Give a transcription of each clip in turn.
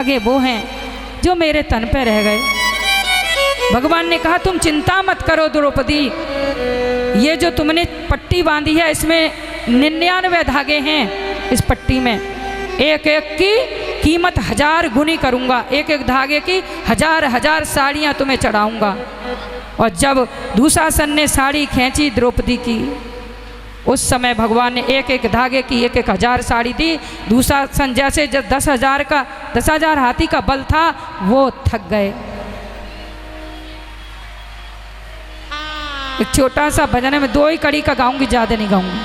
आगे वो हैं जो मेरे तन पे रह गए। भगवान ने कहा तुम चिंता मत करो द्रौपदी, ये जो तुमने पट्टी बांधी है इसमें 99 धागे हैं। इस पट्टी में एक एक की कीमत 1000 गुनी करूँगा, एक एक धागे की 1000 साड़ियाँ तुम्हें चढ़ाऊँगा। और जब दुशासन ने साड़ी खींची द्रौपदी की, उस समय भगवान ने एक एक धागे की 1000 साड़ी दी। दुशासन जैसे 10,000 हाथी का बल था वो थक गए। एक छोटा सा भजन है, मैं 2 ही कड़ी का गाऊंगी, ज़्यादा नहीं गाऊंगी।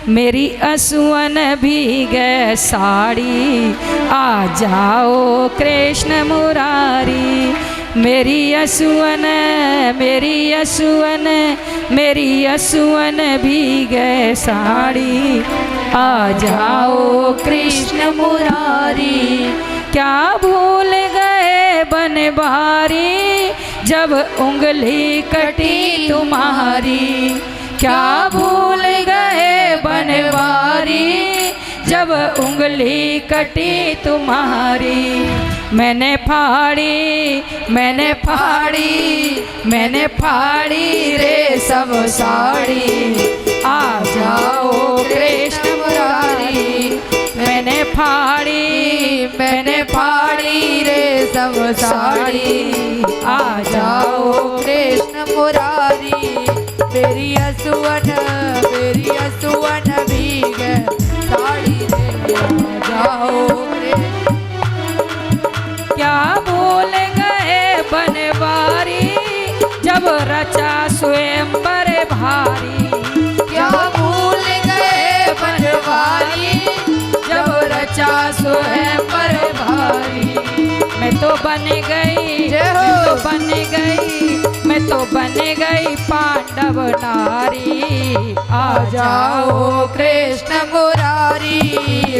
मेरी असुवन भीगे साड़ी, आ जाओ कृष्ण मुरारी। मेरी असुवन भीगे साड़ी, आ जाओ कृष्ण मुरारी। क्या भूल गए बनवारी, जब उंगली कटी तुम्हारी। क्या भूल गए बनवारी, जब उंगली कटी तुम्हारी। मैंने फाड़ी रे सब साड़ी, आ जाओ कृष्ण मुरारी। मैंने फाड़ी रे सब साड़ी, आ जाओ कृष्ण मुरारी। मेरी असुवन भीगे साड़ी रे, आ जाओ। क्या भूल गए बनवारी, जब रचा स्वयंवर भारी। क्या भूल गए बनवारी, जब रचा स्वयंवर भारी। मैं तो बन गई पांडव नारी, आ जाओ कृष्ण मुरारी।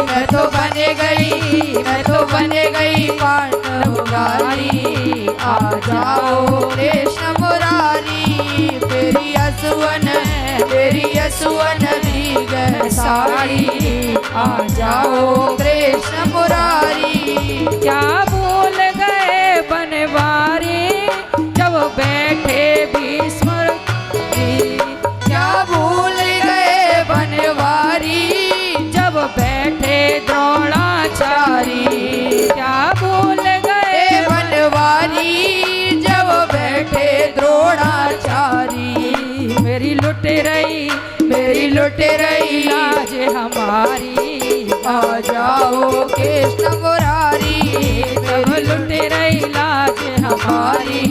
मैं तो बन गई पांडव नारी, आ जाओ कृष्ण मुरारी। मेरी असुवन भीगे साड़ी, आ जाओ कृष्ण मुरारी। क्या भूल गए बनवारी, जब बैठे भीष्म। क्या भूल गए बनवारी, जब बैठे द्रोणाचारी। क्या भूल गए बनवारी, जब बैठे द्रोणाचारी। मेरी लुट रही लाज हमारी, आ जाओ कृष्ण मुरारी। तब लुट रही लाज हमारी,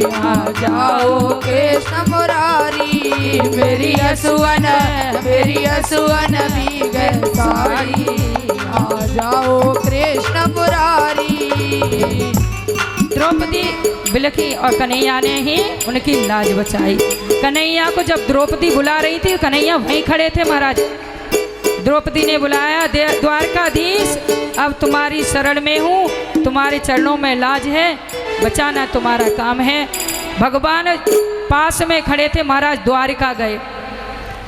आ जाओ कृष्ण मुरारी। मेरी असुवन भीगे साड़ी, आ जाओ कृष्ण मुरारी। द्रौपदी बिलखी और कन्हैया ने ही उनकी लाज बचाई। कन्हैया को जब द्रौपदी बुला रही थी, कन्हैया वहीं खड़े थे महाराज। द्रौपदी ने बुलाया, द्वारकाधीश अब तुम्हारी शरण में हूँ, तुम्हारे चरणों में लाज है, बचाना तुम्हारा काम है। भगवान पास में खड़े थे महाराज, द्वारका गए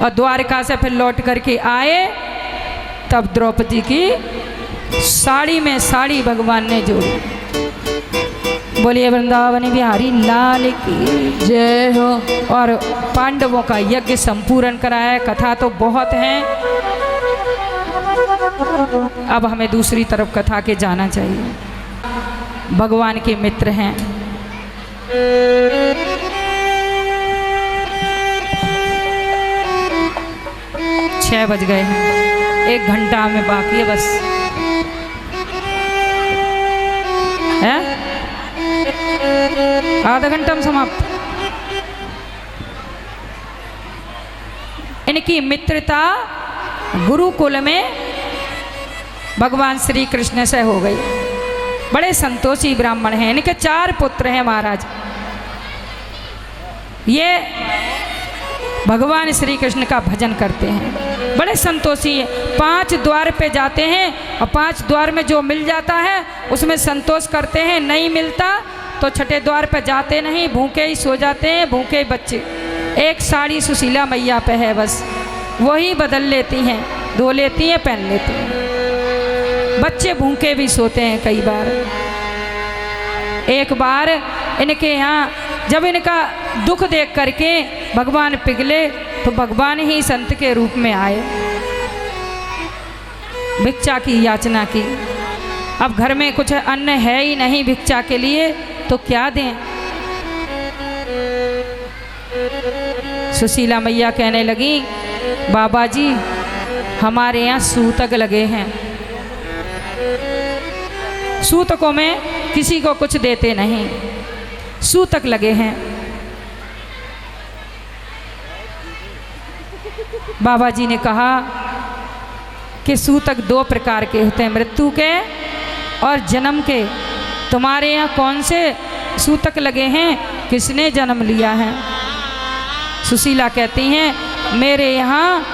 और द्वारका से फिर लौट करके आए। तब द्रौपदी की साड़ी में साड़ी भगवान ने जोड़ी। बोलिए वृंदावन बिहारी लाल की जय हो। और पांडवों का यज्ञ संपूर्ण कराया। कथा तो बहुत है, अब हमें दूसरी तरफ कथा के जाना चाहिए। भगवान के मित्र हैं। 6 बज गए हैं, 1 घंटा में बाकी है बस है, आधा घंटा में समाप्त। इनकी मित्रता गुरुकुल में भगवान श्री कृष्ण से हो गई। बड़े संतोषी ब्राह्मण हैं। इनके 4 पुत्र हैं महाराज। ये भगवान श्री कृष्ण का भजन करते हैं, बड़े संतोषी हैं। 5 द्वार पे जाते हैं और 5 द्वार में जो मिल जाता है उसमें संतोष करते हैं, नहीं मिलता तो 6ठे द्वार पे जाते नहीं, भूखे ही सो जाते हैं, भूखे ही बच्चे। एक साड़ी सुशीला मैया पे है बस, वही बदल लेती हैं, धो लेती हैं, पहन लेती हैं। बच्चे भूखे भी सोते हैं कई बार। एक बार इनके यहाँ जब इनका दुख देख करके भगवान पिघले तो भगवान ही संत के रूप में आए, भिक्षा की याचना की। अब घर में कुछ अन्न है ही नहीं भिक्षा के लिए तो क्या दें। सुशीला मैया कहने लगी, बाबा जी हमारे यहाँ सूतक लगे हैं, सूतकों में किसी को कुछ देते नहीं, सूतक लगे हैं। बाबा जी ने कहा कि सूतक दो प्रकार के होते हैं, मृत्यु के और जन्म के। तुम्हारे यहाँ कौन से सूतक लगे हैं, किसने जन्म लिया है? सुशीला कहती हैं मेरे यहाँ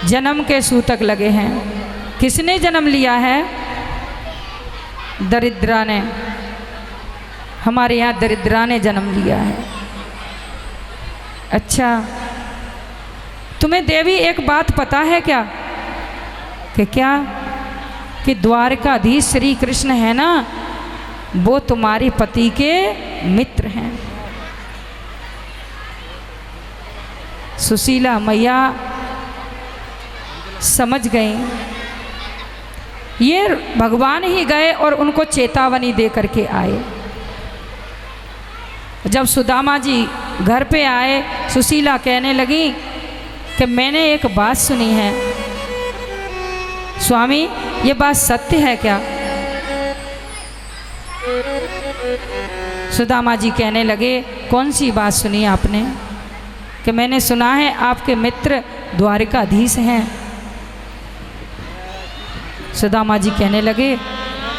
जन्म के सूतक लगे हैं। किसने जन्म लिया है? दरिद्रा ने, हमारे यहाँ दरिद्रा ने जन्म लिया है। अच्छा, तुम्हें देवी एक बात पता है क्या? कि क्या? कि द्वारकाधीश श्री कृष्ण है ना, वो तुम्हारे पति के मित्र हैं। सुशीला मैया समझ गई, ये भगवान ही गए और उनको चेतावनी दे करके आए। जब सुदामा जी घर पे आए, सुशीला कहने लगी कि मैंने एक बात सुनी है स्वामी, ये बात सत्य है क्या? सुदामा जी कहने लगे, कौन सी बात सुनी आपने? कि मैंने सुना है आपके मित्र द्वारकाधीश हैं। सुदामा जी कहने लगे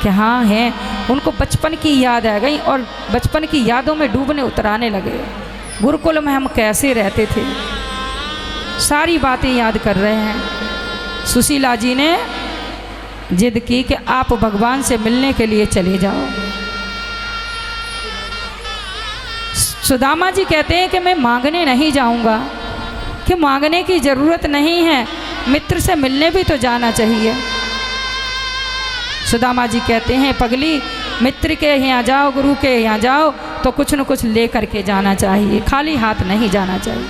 कि हाँ हैं। उनको बचपन की याद आ गई और बचपन की यादों में डूबने उतराने लगे। गुरुकुल में हम कैसे रहते थे, सारी बातें याद कर रहे हैं। सुशीला जी ने जिद की कि आप भगवान से मिलने के लिए चले जाओ। सुदामा जी कहते हैं कि मैं मांगने नहीं जाऊंगा, कि मांगने की ज़रूरत नहीं है, मित्र से मिलने भी तो जाना चाहिए। सुदामा जी कहते हैं पगली, मित्र के यहाँ जाओ, गुरु के यहाँ जाओ तो कुछ न कुछ ले करके जाना चाहिए, खाली हाथ नहीं जाना चाहिए।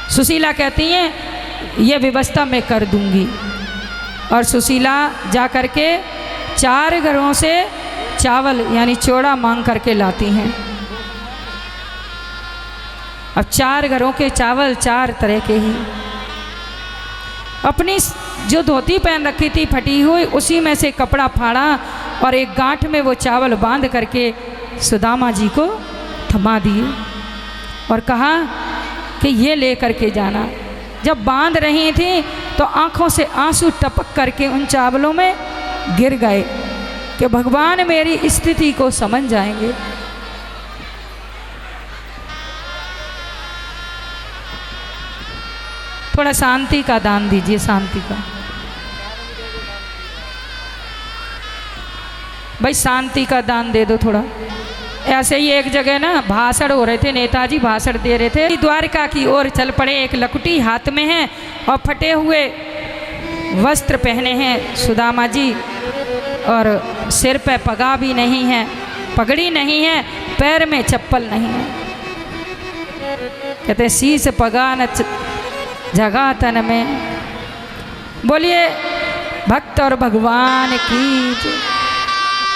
सुशीला कहती हैं ये व्यवस्था मैं कर दूंगी। और सुशीला जा कर के 4 घरों से चावल यानी चोड़ा मांग करके लाती हैं। अब 4 घरों के चावल 4 तरह के ही। अपनी जो धोती पहन रखी थी फटी हुई, उसी में से कपड़ा फाड़ा और एक गांठ में वो चावल बांध करके सुदामा जी को थमा दिए और कहा कि ये ले करके जाना। जब बांध रही थी तो आंखों से आंसू टपक करके उन चावलों में गिर गए कि भगवान मेरी स्थिति को समझ जाएंगे। थोड़ा शांति का दान दीजिए, शांति का भाई, शांति का दान दे दो थोड़ा। ऐसे ही एक जगह ना भाषण हो रहे थे, नेताजी भाषण दे रहे थे। द्वारका की ओर चल पड़े, एक लकुटी हाथ में है और फटे हुए वस्त्र पहने हैं सुदामा जी, और सिर पे पगा भी नहीं है, पगड़ी नहीं है, पैर में चप्पल नहीं है। कहते शीश पगा न जगह तन में। बोलिए भक्त और भगवान की,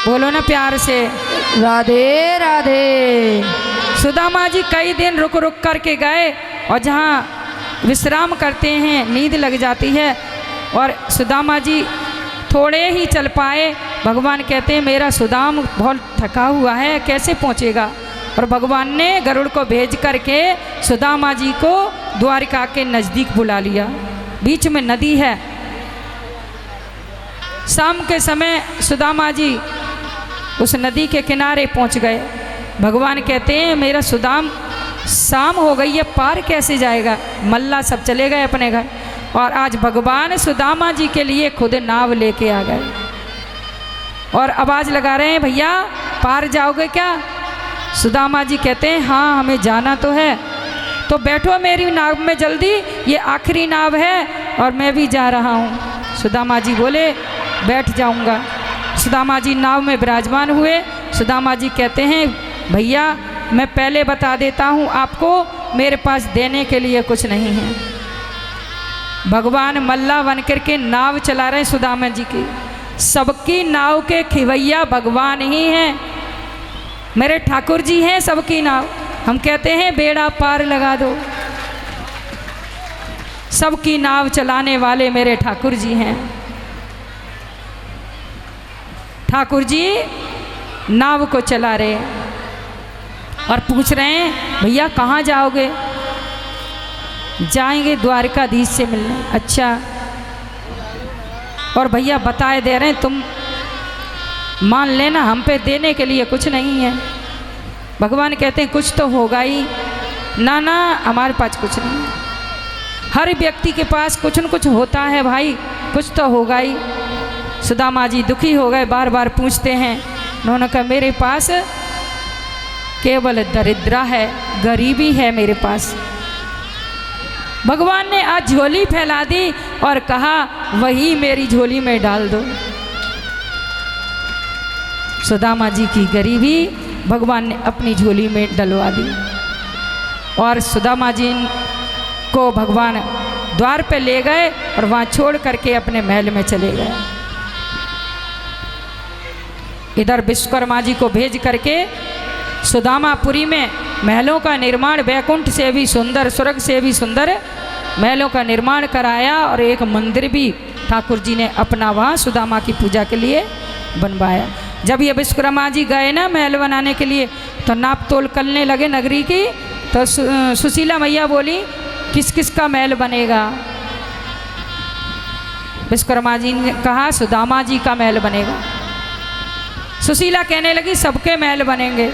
बोलो ना प्यार से, राधे राधे। सुदामा जी कई दिन रुक रुक करके गए और जहाँ विश्राम करते हैं नींद लग जाती है, और सुदामा जी थोड़े ही चल पाए। भगवान कहते हैं मेरा सुदाम बहुत थका हुआ है, कैसे पहुँचेगा? और भगवान ने गरुड़ को भेज करके सुदामा जी को द्वारिका के नज़दीक बुला लिया। बीच में नदी है। शाम के समय सुदामा जी उस नदी के किनारे पहुंच गए। भगवान कहते हैं मेरा सुदाम, शाम हो गई है, पार कैसे जाएगा? मल्ला सब चले गए अपने घर, और आज भगवान सुदामा जी के लिए खुद नाव लेके आ गए और आवाज़ लगा रहे हैं, भैया पार जाओगे क्या? सुदामा जी कहते हैं हाँ हमें जाना तो है। तो बैठो मेरी नाव में जल्दी, ये आखिरी नाव है और मैं भी जा रहा हूँ। सुदामा जी बोले बैठ जाऊँगा। सुदामा जी नाव में विराजमान हुए। सुदामा जी कहते हैं भैया मैं पहले बता देता हूँ आपको, मेरे पास देने के लिए कुछ नहीं है। भगवान मल्ला बन करके नाव चला रहे सुदामा जी की। सबकी नाव के खिवैया भगवान ही हैं, मेरे ठाकुर जी हैं सबकी नाव। हम कहते हैं बेड़ा पार लगा दो, सबकी नाव चलाने वाले मेरे ठाकुर जी हैं। ठाकुर जी नाव को चला रहे और पूछ रहे हैं भैया कहाँ जाओगे? जाएंगे द्वारकाधीश से मिलने। अच्छा, और भैया बताए दे रहे हैं तुम मान लेना हम पे देने के लिए कुछ नहीं है। भगवान कहते हैं कुछ तो होगा ही। ना ना हमारे पास कुछ नहीं। हर व्यक्ति के पास कुछ न कुछ होता है भाई, कुछ तो होगा ही। सुदामा जी दुखी हो गए, बार बार पूछते हैं। उन्होंने कहा मेरे पास केवल दरिद्रा है, गरीबी है मेरे पास। भगवान ने आज झोली फैला दी और कहा वही मेरी झोली में डाल दो। सुदामा जी की गरीबी भगवान ने अपनी झोली में डलवा दी और सुदामा जी को भगवान द्वार पे ले गए और वहाँ छोड़ करके अपने महल में चले गए। इधर विश्वकर्मा जी को भेज करके सुदामापुरी में महलों का निर्माण, वैकुंठ से भी सुंदर, स्वर्ग से भी सुंदर महलों का निर्माण कराया और एक मंदिर भी ठाकुर जी ने अपना वहाँ सुदामा की पूजा के लिए बनवाया। जब ये विश्वकर्मा जी गए ना महल बनाने के लिए तो नाप तोल करने लगे नगरी की। तो सुशीला मैया बोली किस किस का महल बनेगा? विश्वकर्मा जी ने कहा सुदामा जी का महल बनेगा। सुशीला कहने लगी सबके महल बनेंगे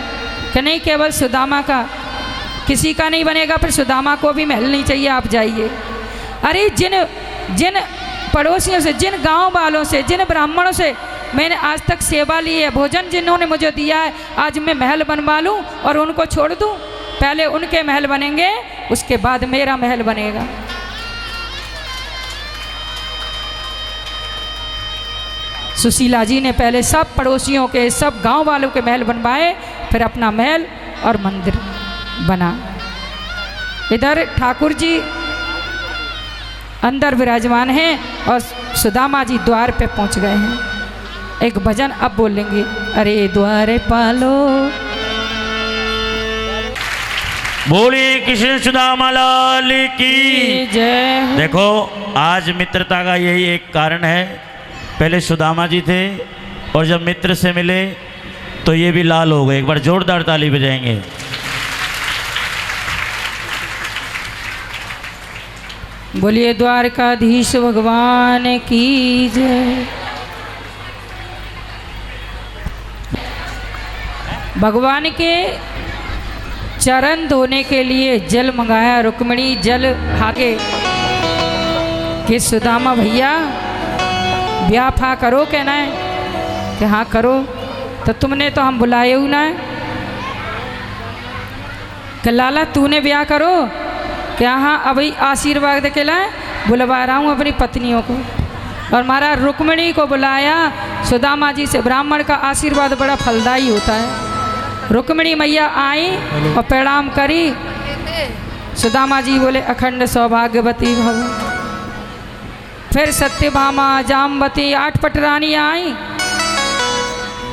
कि नहीं, केवल सुदामा का, किसी का नहीं बनेगा। फिर सुदामा को भी महल नहीं चाहिए, आप जाइए। अरे जिन पड़ोसियों से, जिन गांव वालों से, जिन ब्राह्मणों से मैंने आज तक सेवा ली है, भोजन जिन्होंने मुझे दिया है, आज मैं महल बनवा लूँ और उनको छोड़ दूँ? पहले उनके महल बनेंगे, उसके बाद मेरा महल बनेगा। सुशीला जी ने पहले सब पड़ोसियों के, सब गांव वालों के महल बनवाए, फिर अपना महल और मंदिर बना। इधर ठाकुर जी अंदर विराजमान हैं और सुदामा जी द्वार पे पहुंच गए हैं। एक भजन अब बोलेंगे, अरे द्वारे पालो। बोलिए कृष्ण सुदामा लाल की जय। देखो आज मित्रता का यही एक कारण है। पहले सुदामा जी थे और जब मित्र से मिले तो ये भी लाल हो गए। एक बार जोरदार ताली बजाएंगे। बोलिए द्वारकाधीश भगवान की जय। भगवान के चरण धोने के लिए जल मंगाया। रुक्मिणी जल हाके कि सुदामा भैया ब्याह करो, कहना है कि हाँ करो। तो तुमने तो हम बुलाए हूँ ना कि लाला तूने ब्याह करो क्या? हाँ अभी आशीर्वाद दे के लाए, बुलवा रहा हूँ अपनी पत्नियों को। और महाराज रुक्मिणी को बुलाया सुदामा जी से। ब्राह्मण का आशीर्वाद बड़ा फलदायी होता है। रुक्मिणी मैया आई और प्रणाम करी। सुदामा जी बोले अखंड सौभाग्यवती भव। फिर सत्यभामा, जामवती, 8 पटरानियाँ आई,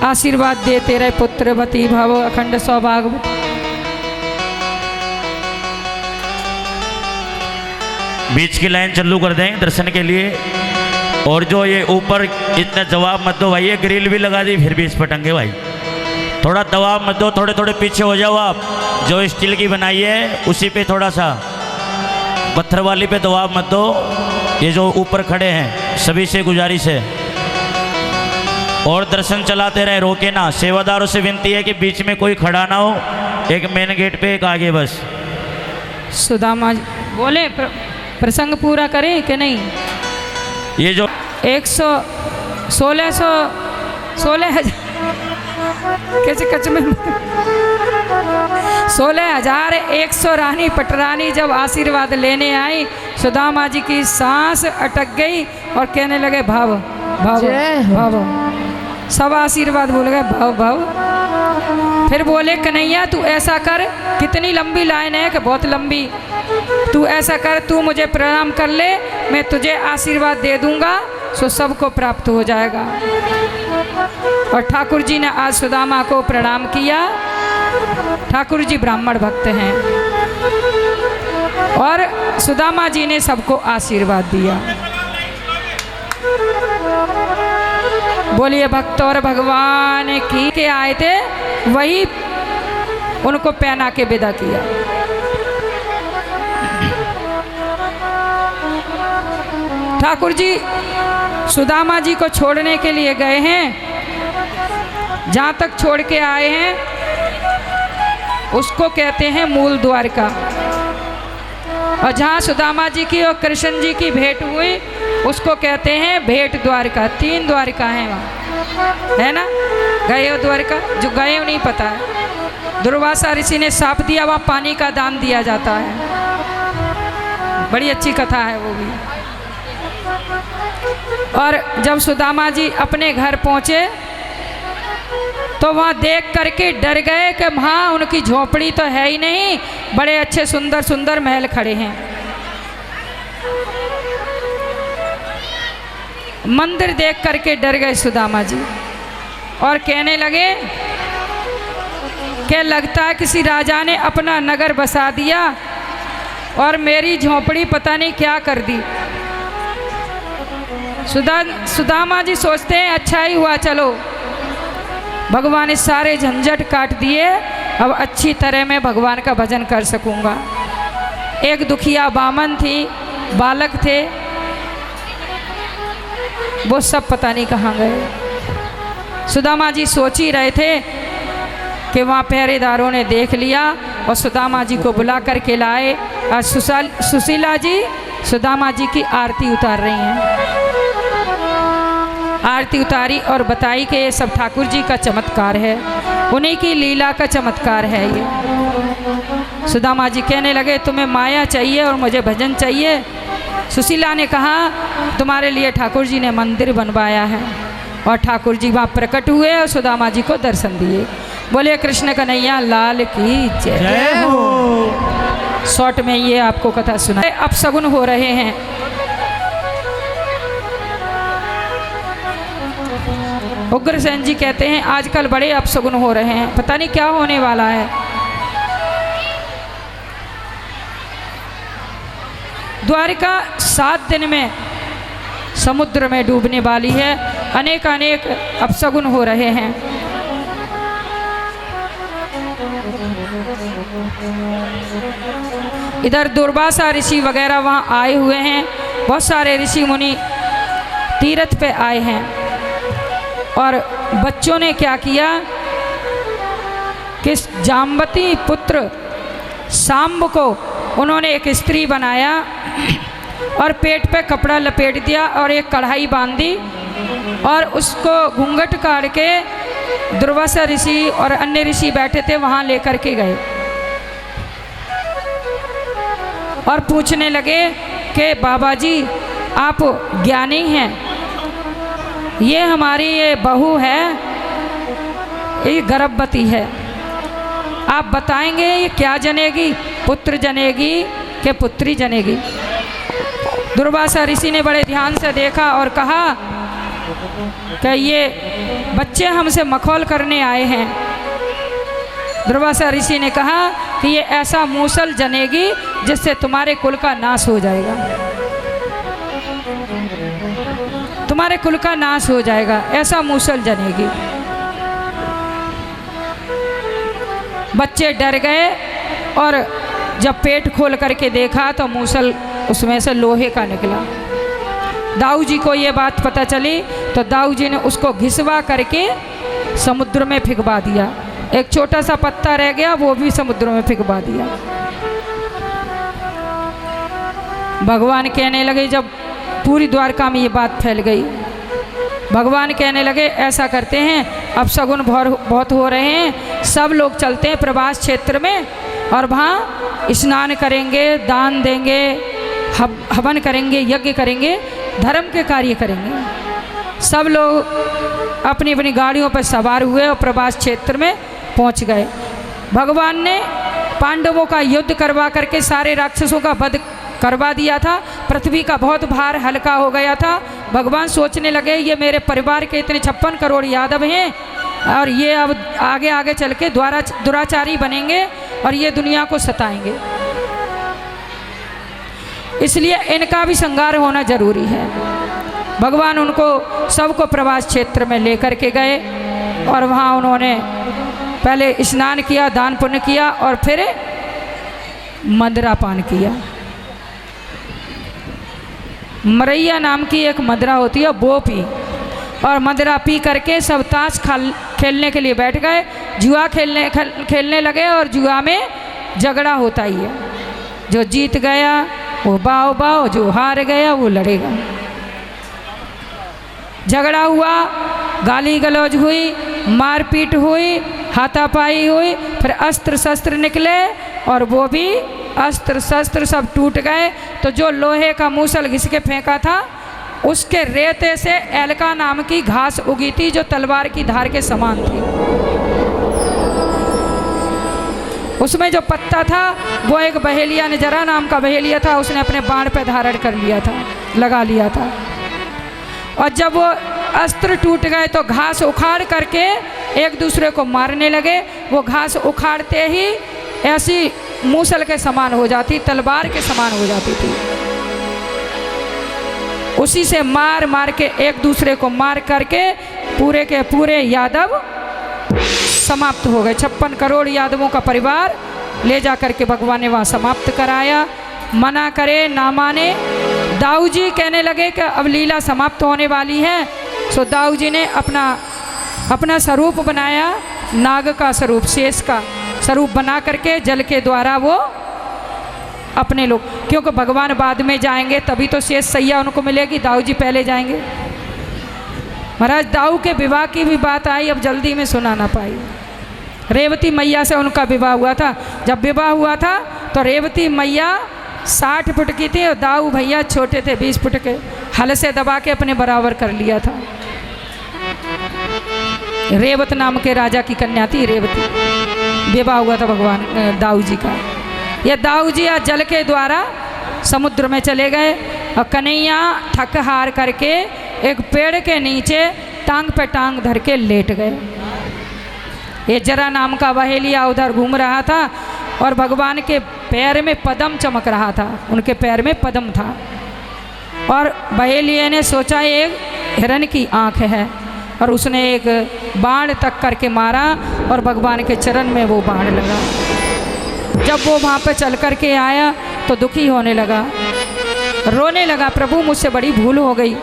आशीर्वाद देते रहे पुत्रवती भव, अखंड सौभाग्यवती। बीच की लाइन चालू कर दें दर्शन के लिए। और जो ये ऊपर इतना जवाब मत दो भाई, ये ग्रिल भी लगा दी फिर भी इस पटंगे भाई। थोड़ा दबाव मत दो, थोड़े थोड़े पीछे हो जाओ आप। जो स्टील की बनाई है उसी पे थोड़ा सा, पत्थर वाली पे दबाव मत दो। ये जो ऊपर खड़े हैं सभी से गुजारिश है। और दर्शन चलाते रहे, रोके ना। सेवादारों से विनती है कि बीच में कोई खड़ा ना हो, एक मेन गेट पे एक आगे बस। सुदामा बोले प्रसंग पूरा करें कि नहीं? ये जो 1600 किच कच में 16,100 रानी पटरानी जब आशीर्वाद लेने आई, सुदामा जी की सांस अटक गई और कहने लगे भाव भाव भाव। सब आशीर्वाद बोल गए भाव भाव। फिर बोले कन्हैया तू ऐसा कर, कितनी लंबी लाइन है कि बहुत लंबी, तू ऐसा कर, तू मुझे प्रणाम कर ले, मैं तुझे आशीर्वाद दे दूंगा, सो सबको प्राप्त हो जाएगा। और ठाकुर जी ने आज सुदामा को प्रणाम किया। ठाकुर जी ब्राह्मण भक्त हैं और सुदामा जी ने सबको आशीर्वाद दिया। बोलिए भक्त और भगवान की के आए थे वही उनको पहना के विदा किया। ठाकुर जी सुदामा जी को छोड़ने के लिए गए हैं। जहाँ तक छोड़ के आए हैं उसको कहते हैं मूल द्वारका। और जहाँ सुदामा जी की और कृष्ण जी की भेंट हुई उसको कहते हैं भेंट द्वारका। 3 द्वारका हैं वहाँ, है ना। गए हो द्वारका? जो गए हो नहीं पता है। दुर्वासा ऋषि ने साप दिया, वहाँ पानी का दान दिया जाता है। बड़ी अच्छी कथा है वो भी। और जब सुदामा जी अपने घर पहुँचे तो वहाँ देख करके डर गए कि वहाँ उनकी झोपड़ी तो है ही नहीं, बड़े अच्छे सुंदर सुंदर महल खड़े हैं। मंदिर देख करके डर गए सुदामा जी और कहने लगे कि लगता है किसी राजा ने अपना नगर बसा दिया और मेरी झोपड़ी पता नहीं क्या कर दी। सुदामा जी सोचते हैं अच्छा ही हुआ, चलो भगवान ने सारे झंझट काट दिए, अब अच्छी तरह मैं भगवान का भजन कर सकूंगा। एक दुखिया बामन थी, बालक थे, वो सब पता नहीं कहाँ गए। सुदामा जी सोच ही रहे थे कि वहाँ पहरेदारों ने देख लिया और सुदामा जी को बुला कर के लाए। और सुशीला जी सुदामा जी की आरती उतार रही हैं। आरती उतारी और बताई कि ये सब ठाकुर जी का चमत्कार है, उन्हीं की लीला का चमत्कार है ये। सुदामा जी कहने लगे तुम्हें माया चाहिए और मुझे भजन चाहिए। सुशीला ने कहा तुम्हारे लिए ठाकुर जी ने मंदिर बनवाया है। और ठाकुर जी वहाँ प्रकट हुए और सुदामा जी को दर्शन दिए। बोले कृष्ण कन्हैया लाल की जय हो। शॉर्ट में ये आपको कथा सुना। अपशगुन हो रहे हैं। उग्रसेन जी कहते हैं आजकल बड़े अपशगुन हो रहे हैं, पता नहीं क्या होने वाला है। द्वारिका 7 दिन में समुद्र में डूबने वाली है। अनेक अनेक अपशगुन हो रहे हैं। इधर दुर्वासा ऋषि वगैरह वहाँ आए हुए हैं। बहुत सारे ऋषि मुनि तीर्थ पे आए हैं। और बच्चों ने क्या किया कि जाम्बती पुत्र सांब को उन्होंने एक स्त्री बनाया और पेट पे कपड़ा लपेट दिया और एक कढ़ाई बांध दी और उसको घूंघट काट के दुर्वासा ऋषि और अन्य ऋषि बैठे थे वहाँ लेकर के गए और पूछने लगे कि बाबा जी आप ज्ञानी हैं, ये हमारी ये बहू है, ये गर्भवती है, आप बताएंगे ये क्या जनेगी, पुत्र जनेगी कि पुत्री जनेगी। दुर्वासा ऋषि ने बड़े ध्यान से देखा और कहा कि ये बच्चे हमसे मखौल करने आए हैं। दुर्वासा ऋषि ने कहा कि ये ऐसा मूसल जनेगी जिससे तुम्हारे कुल का नाश हो जाएगा, तुम्हारे कुल का नाश हो जाएगा, ऐसा मूसल जनेगी। बच्चे डर गए और जब पेट खोल करके देखा तो मूसल उसमें से लोहे का निकला। दाऊ जी को ये बात पता चली तो दाऊ जी ने उसको घिसवा करके समुद्र में फेंकवा दिया। एक छोटा सा पत्ता रह गया, वो भी समुद्र में फेंकवा दिया। भगवान कहने लगे, जब पूरी द्वारका में ये बात फैल गई, भगवान कहने लगे ऐसा करते हैं अब शगुन बहुत हो रहे हैं, सब लोग चलते हैं प्रवास क्षेत्र में और वहाँ स्नान करेंगे, दान देंगे, हवन करेंगे, यज्ञ करेंगे, धर्म के कार्य करेंगे। सब लोग अपनी अपनी गाड़ियों पर सवार हुए और प्रवास क्षेत्र में पहुँच गए। भगवान ने पांडवों का युद्ध करवा करके सारे राक्षसों का वध करवा दिया था। पृथ्वी का बहुत भार हल्का हो गया था। भगवान सोचने लगे ये मेरे परिवार के इतने 56 करोड़ यादव हैं और ये अब आगे आगे चल के दुराचारी बनेंगे और ये दुनिया को सताएंगे, इसलिए इनका भी संहार होना जरूरी है। भगवान उनको सबको प्रवास क्षेत्र में लेकर के गए और वहाँ उन्होंने पहले स्नान किया, दान पुण्य किया और फिर मदिरा पान किया। मरैया नाम की एक मदिरा होती है, वो पी और मदिरा पी करके सब ताश खेलने के लिए बैठ गए, जुआ खेलने लगे और जुआ में झगड़ा होता ही है। जो जीत गया वो बाव बाव, जो हार गया वो लड़ेगा। झगड़ा हुआ, गाली गलौज हुई, मारपीट हुई, हाथापाई हुई, फिर अस्त्र शस्त्र निकले और वो भी अस्त्र शस्त्र सब टूट गए। तो जो लोहे का मूसल घिस के फेंका था उसके रेते से एलका नाम की घास उगी थी जो तलवार की धार के समान थी। उसमें जो पत्ता था वो एक बहेलिया ने, जरा नाम का बहेलिया था, उसने अपने बाण पे धारण कर लिया था, लगा लिया था। और जब वो अस्त्र टूट गए तो घास उखाड़ करके एक दूसरे को मारने लगे। वो घास उखाड़ते ही ऐसी मूसल के समान हो जाती, तलवार के समान हो जाती थी। उसी से मार मार के एक दूसरे को मार करके पूरे के पूरे यादव समाप्त हो गए। 56 करोड़ यादवों का परिवार ले जा करके भगवान ने वहाँ समाप्त कराया। मना करे ना माने, दाऊ जी कहने लगे कि अब लीला समाप्त होने वाली है। सो दाऊ जी ने अपना स्वरूप बनाया, नाग का स्वरूप, शेष का स्वरूप बना करके जल के द्वारा वो अपने लोग, क्योंकि भगवान बाद में जाएंगे तभी तो शेष सैया उनको मिलेगी, दाऊ जी पहले जाएंगे। महाराज दाऊ के विवाह की भी बात आई, अब जल्दी में सुना ना पाई। रेवती मैया से उनका विवाह हुआ था। जब विवाह हुआ था तो रेवती मैया 60 फुट की थी और दाऊ भैया छोटे थे 20 फुट के। हल से दबा के अपने बराबर कर लिया था। रेवत नाम के राजा की कन्या थी रेवती। विवाह हुआ था भगवान दाऊ जी का। ये दाऊ जी आज जल के द्वारा समुद्र में चले गए और कन्हैया थक हार करके एक पेड़ के नीचे टांग पे टांग धर के लेट गए। ये जरा नाम का बहेलिया उधर घूम रहा था और भगवान के पैर में पद्म चमक रहा था, उनके पैर में पद्म था। और बहेलिये ने सोचा एक हिरण की आँख है और उसने एक बाण तक करके मारा और भगवान के चरण में वो बाण लगा। जब वो वहाँ पे चल कर के आया तो दुखी होने लगा, रोने लगा, प्रभु मुझसे बड़ी भूल हो गई,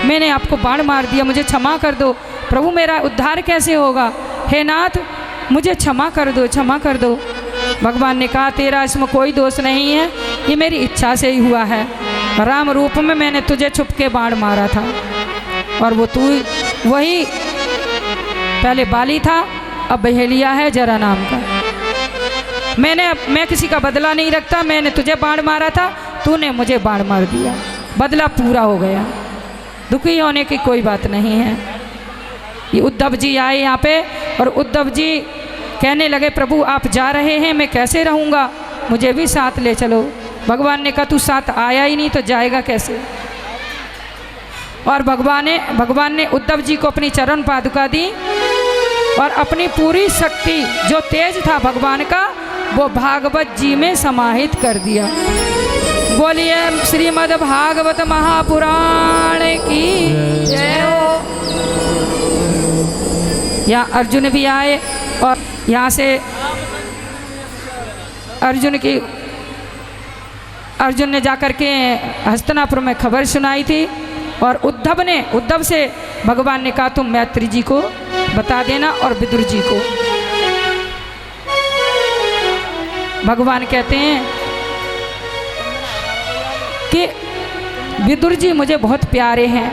मैंने आपको बाण मार दिया, मुझे क्षमा कर दो प्रभु, मेरा उद्धार कैसे होगा, हे नाथ मुझे क्षमा कर दो, क्षमा कर दो। भगवान ने कहा तेरा इसमें कोई दोष नहीं है, ये मेरी इच्छा से ही हुआ है। राम रूप में मैंने तुझे छुप के बाण मारा था और वो तू वही पहले बाली था, अब बहेलिया है जरा नाम का। मैं किसी का बदला नहीं रखता, मैंने तुझे बाण मारा था, तूने मुझे बाण मार दिया, बदला पूरा हो गया, दुखी होने की कोई बात नहीं है। ये उद्धव जी आए यहाँ पे और उद्धव जी कहने लगे प्रभु आप जा रहे हैं, मैं कैसे रहूँगा, मुझे भी साथ ले चलो। भगवान ने कहा तू साथ आया ही नहीं तो जाएगा कैसे। और भगवान ने उद्धव जी को अपनी चरण पादुका दी और अपनी पूरी शक्ति जो तेज था भगवान का वो भागवत जी में समाहित कर दिया। बोलिए श्रीमद् भागवत महापुराण की जय हो। यहाँ अर्जुन भी आए और यहाँ से अर्जुन ने जाकर के हस्तिनापुर में खबर सुनाई थी और उद्धव से भगवान ने कहा तुम मैत्री जी को बता देना और विदुर जी को। भगवान कहते हैं कि विदुर जी मुझे बहुत प्यारे हैं,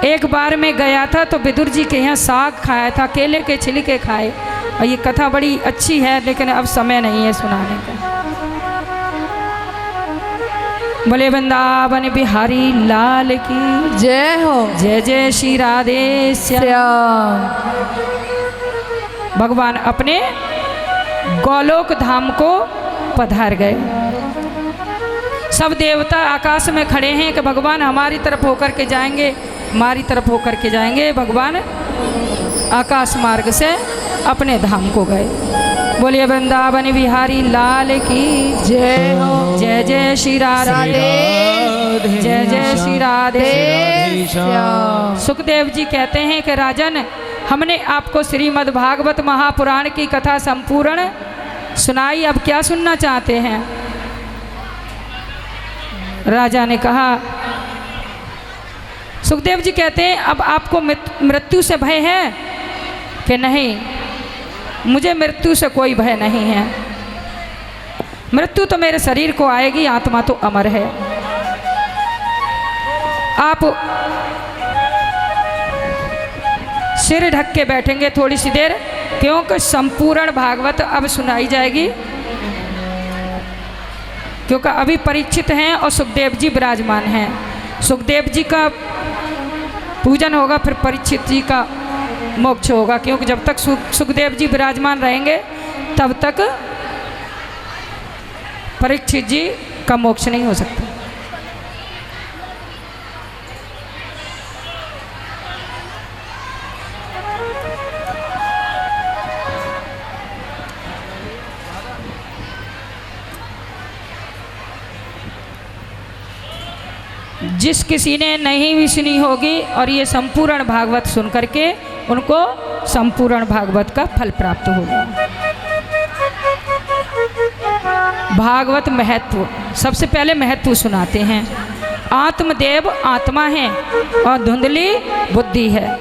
एक बार मैं गया था तो विदुर जी के यहाँ साग खाया था, केले के छिलके खाए। और ये कथा बड़ी अच्छी है लेकिन अब समय नहीं है सुनाने का। बोले वृंदावन बिहारी लाल की जय हो। जय जय श्री राधे श्याम। भगवान अपने गोलोक धाम को पधार गए। सब देवता आकाश में खड़े हैं कि भगवान हमारी तरफ होकर के जाएंगे, हमारी तरफ होकर के जाएंगे। भगवान आकाश मार्ग से अपने धाम को गए। बोलिए वृंदावन बिहारी लाल की जय हो। जय जय श्री राधे, जय जय श्री राधे श्याम। सुखदेव जी कहते हैं कि राजन, हमने आपको श्रीमद् भागवत महापुराण की कथा संपूर्ण सुनाई, अब क्या सुनना चाहते हैं? राजा ने कहा, सुखदेव जी कहते हैं अब आपको मृत्यु से भय है कि नहीं? मुझे मृत्यु से कोई भय नहीं है। मृत्यु तो मेरे शरीर को आएगी, आत्मा तो अमर है। आप सिर ढक के बैठेंगे थोड़ी सी देर, क्योंकि संपूर्ण भागवत अब सुनाई जाएगी। क्योंकि अभी परीक्षित हैं और सुखदेव जी विराजमान हैं। सुखदेव जी का पूजन होगा, फिर परीक्षित जी का मोक्ष होगा। क्योंकि जब तक सुखदेव जी विराजमान रहेंगे तब तक परीक्षित जी का मोक्ष नहीं हो सकता। जिस किसी ने नहीं भी सुनी होगी और ये संपूर्ण भागवत सुन करके उनको संपूर्ण भागवत का फल प्राप्त होगा। भागवत महत्व, सबसे पहले महत्व सुनाते हैं। आत्मदेव आत्मा है और धुंधली बुद्धि है।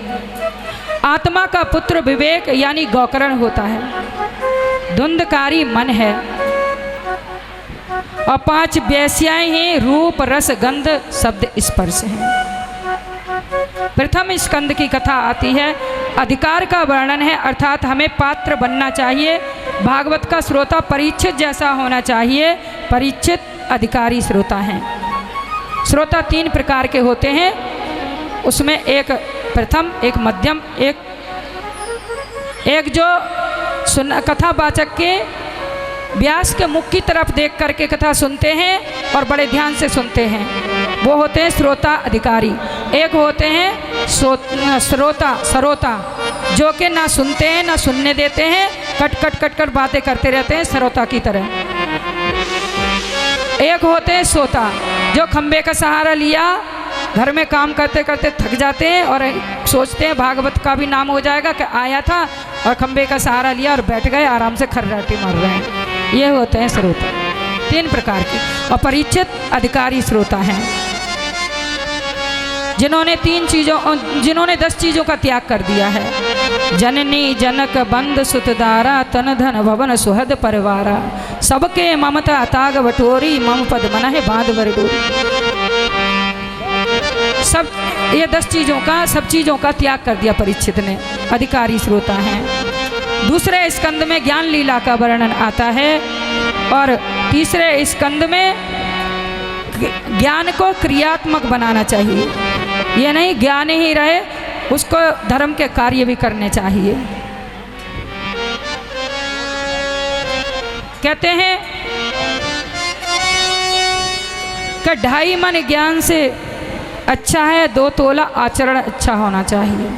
आत्मा का पुत्र विवेक यानी गौकरण होता है। धुंधकारी मन है और 5 व्यवसाय हैं, रूप रस गंध शब्द स्पर्श हैं। प्रथम स्कंद की कथा आती है। अधिकार का वर्णन है, अर्थात हमें पात्र बनना चाहिए। भागवत का श्रोता परीक्षित जैसा होना चाहिए। परीक्षित अधिकारी श्रोता हैं। श्रोता 3 प्रकार के होते हैं, उसमें एक प्रथम, एक मध्यम, एक जो कथावाचक के व्यास के मुख की तरफ देख करके कथा सुनते हैं और बड़े ध्यान से सुनते हैं, वो होते हैं श्रोता अधिकारी। एक होते हैं श्रोता जो कि ना सुनते हैं ना सुनने देते हैं, कट बातें करते रहते हैं श्रोता की तरह। एक होते हैं श्रोता जो खंबे का सहारा लिया, घर में काम करते करते थक जाते हैं और सोचते हैं भागवत का भी नाम हो जाएगा कि आया था और खंबे का सहारा लिया और बैठ गए, आराम से खर्राटे मार रहे हैं। ये होते हैं श्रोता, 3 प्रकार के। और परीक्षित अधिकारी श्रोता हैं जिन्होंने 10 चीज़ों का त्याग कर दिया है। जननी जनक बंद सुतदारा, तन धन भवन सुहद परिवारा, सबके ममता ताग बटोरी, मम पद मन है बांध बरडोरी। सब ये 10 चीज़ों का, सब चीज़ों का त्याग कर दिया परीक्षित ने। अधिकारी श्रोता हैं। दूसरे स्कंद में ज्ञान लीला का वर्णन आता है और तीसरे स्कंद में ज्ञान को क्रियात्मक बनाना चाहिए। ये नहीं ज्ञान ही रहे, उसको धर्म के कार्य भी करने चाहिए। कहते हैं कि 2.5 मन ज्ञान से अच्छा है, 2 तोला आचरण अच्छा होना चाहिए।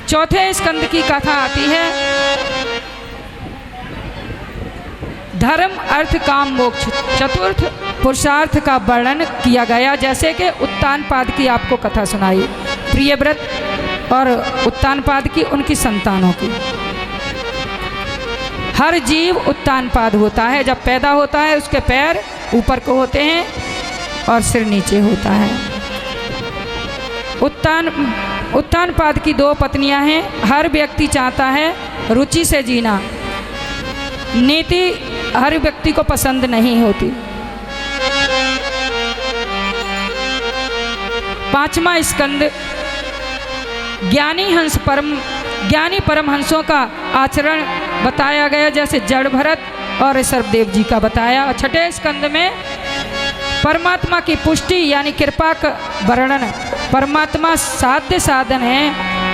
चौथे स्कंद की कथा आती है। धर्म अर्थ काम मोक्ष, चतुर्थ पुरुषार्थ का वर्णन किया गया। जैसे कि उत्तानपाद की आपको कथा सुनाई, प्रियव्रत और उत्तानपाद की, उनकी संतानों की। हर जीव उत्तानपाद होता है। जब पैदा होता है उसके पैर ऊपर को होते हैं और सिर नीचे होता है। उत्तानपाद की 2 पत्नियां हैं। हर व्यक्ति चाहता है रुचि से जीना, नीति हर व्यक्ति को पसंद नहीं होती। 5वां स्कंद ज्ञानी परमहंसों का आचरण बताया गया, जैसे जड़ भरत और ऋषभदेव जी का बताया। और 6ठे स्कंद में परमात्मा की पुष्टि यानी कृपा का वर्णन। परमात्मा साध्य साधन है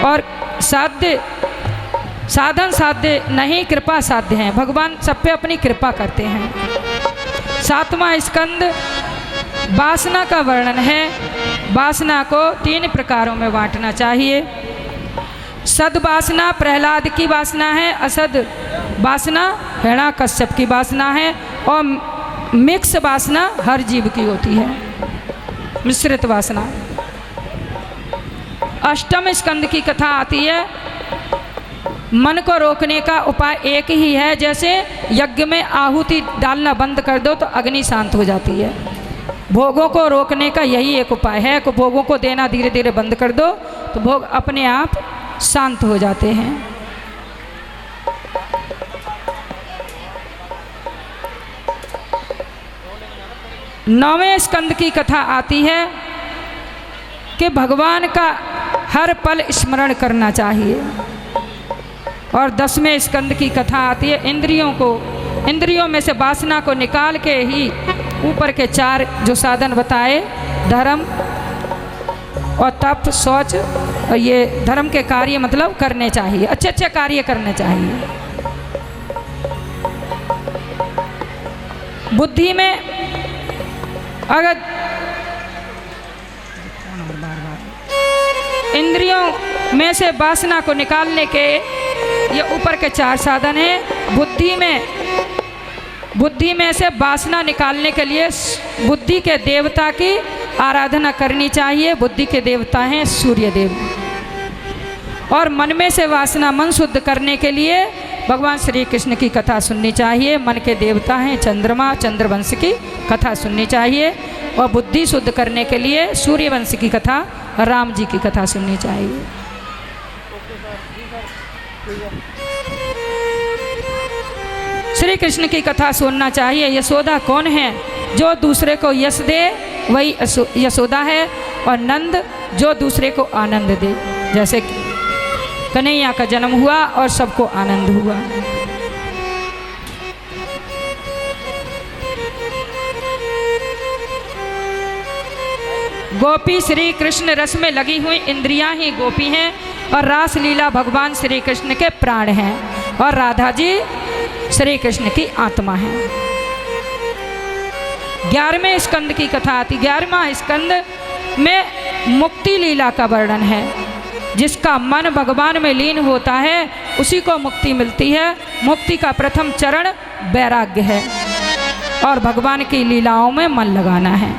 और साधन साध्य नहीं, कृपा साध्य है। भगवान सब पे अपनी कृपा करते हैं। 7वां स्कंद वासना का वर्णन है। वासना को 3 प्रकारों में बांटना चाहिए। सद वासना प्रहलाद की वासना है, असद वासना हिरण्यकश्यप की वासना है, और मिक्स वासना हर जीव की होती है, मिश्रित वासना। 8वें स्कंद की कथा आती है। मन को रोकने का उपाय एक ही है, जैसे यज्ञ में आहुति डालना बंद कर दो तो अग्नि शांत हो जाती है। भोगों को रोकने का यही एक उपाय है कि भोगों को देना धीरे धीरे बंद कर दो तो भोग अपने आप शांत हो जाते हैं। नौवें स्कंद की कथा आती है कि भगवान का हर पल स्मरण करना चाहिए। और 10वें स्कंद की कथा आती है इंद्रियों में से वासना को निकाल के ही ऊपर के 4 जो साधन बताए, धर्म और तप, शौच, और ये धर्म के कार्य मतलब करने चाहिए, अच्छे अच्छे कार्य करने चाहिए। बुद्धि में अगर इंद्रियों में से वासना को निकालने के ये ऊपर के 4 साधन हैं। बुद्धि में से वासना निकालने के लिए बुद्धि के देवता की आराधना करनी चाहिए। बुद्धि के देवता हैं सूर्य देव। और मन में से वासना, मन शुद्ध करने के लिए भगवान श्री कृष्ण की कथा सुननी चाहिए। मन के देवता हैं चंद्रमा, चंद्रवंश की कथा सुननी चाहिए। और बुद्धि शुद्ध करने के लिए सूर्यवंश की कथा, राम जी की कथा सुननी चाहिए। श्री कृष्ण की कथा सुनना चाहिए। यशोदा कौन है? जो दूसरे को यश दे वही यशोदा है, और नंद जो दूसरे को आनंद दे। जैसे कन्हैया का जन्म हुआ और सबको आनंद हुआ। गोपी श्री कृष्ण रस में लगी हुई इंद्रियां ही गोपी हैं, और रास लीला भगवान श्री कृष्ण के प्राण हैं, और राधा जी श्री कृष्ण की आत्मा है। 11वें स्कंद की कथा आती। 11वां स्कंद में मुक्ति लीला का वर्णन है। जिसका मन भगवान में लीन होता है उसी को मुक्ति मिलती है। मुक्ति का प्रथम चरण वैराग्य है और भगवान की लीलाओं में मन लगाना है।